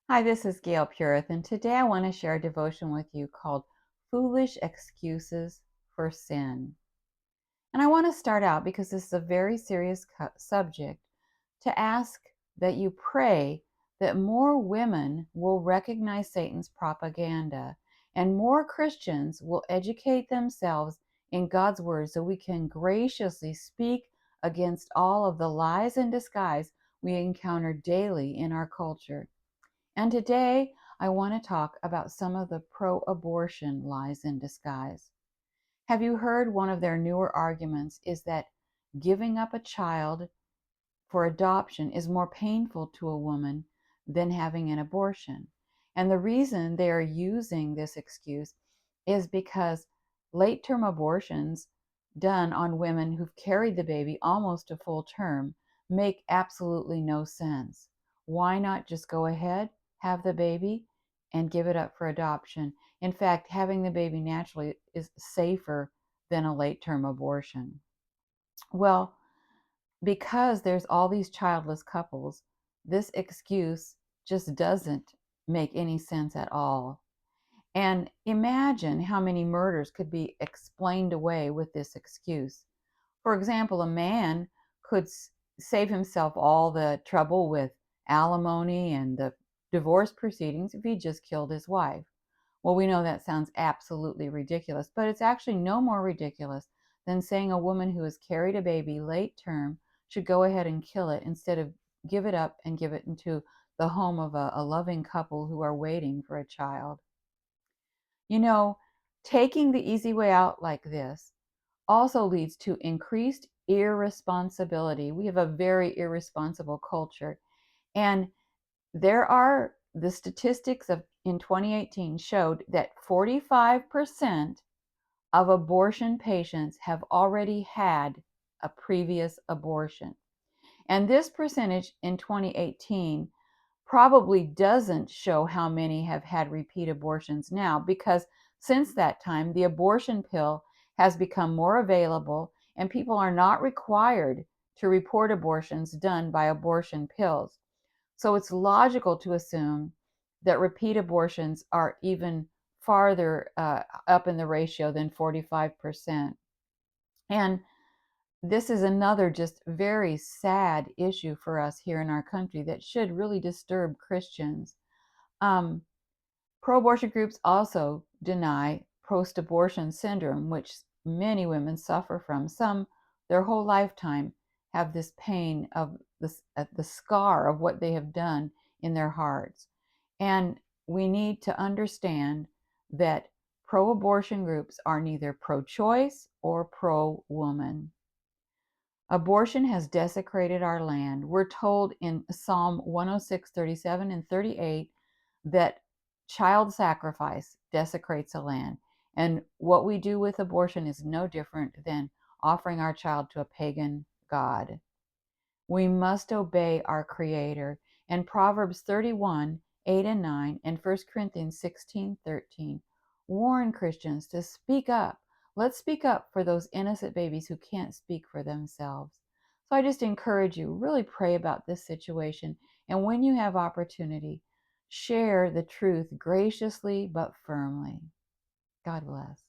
Hi, this is Gail Purith, and today I want to share a devotion with you called Foolish Excuses for Sin. And I want to start out because this is a very serious subject to ask that you pray that more women will recognize Satan's propaganda and more Christians will educate themselves in God's word so we can graciously speak against all of the lies and disguise we encounter daily in our culture. And today I want to talk about some of the pro abortion lies in disguise. Have you heard one of their newer arguments is that giving up a child for adoption is more painful to a woman than having an abortion? And the reason they are using this excuse is because late term abortions done on women who've carried the baby almost to full term make absolutely no sense. Why not just go ahead, have the baby, and give it up for adoption? In fact, having the baby naturally is safer than a late term abortion. Well, because there's all these childless couples, this excuse just doesn't make any sense at all. And imagine how many murders could be explained away with this excuse. For example, a man could save himself all the trouble with alimony and the divorce proceedings if he just killed his wife. Well, we know that sounds absolutely ridiculous, but it's actually no more ridiculous than saying a woman who has carried a baby late term should go ahead and kill it instead of give it up and give it into the home of a loving couple who are waiting for a child. You know, taking the easy way out like this also leads to increased irresponsibility. We have a very irresponsible culture. And the statistics of in 2018 showed that 45% of abortion patients have already had a previous abortion. And this percentage in 2018 probably doesn't show how many have had repeat abortions now, because since that time, the abortion pill has become more available and people are not required to report abortions done by abortion pills. So it's logical to assume that repeat abortions are even farther up in the ratio than 45%. And this is another just very sad issue for us here in our country that should really disturb Christians. Um, Pro abortion groups also deny post abortion syndrome, which many women suffer from. Some, their whole lifetime, have this pain of the scar of what they have done in their hearts. And we need to understand that pro abortion groups are neither pro choice or pro woman. Abortion has desecrated our land. We're told in Psalm 106, 37, and 38 that child sacrifice desecrates a land. And what we do with abortion is no different than offering our child to a pagan god. We must obey our Creator. And Proverbs 31, 8 and 9, and 1 Corinthians 16, 13 warn Christians to speak up. Let's speak up for those innocent babies who can't speak for themselves. So I just encourage you, really pray about this situation. And when you have opportunity, share the truth graciously but firmly. God bless.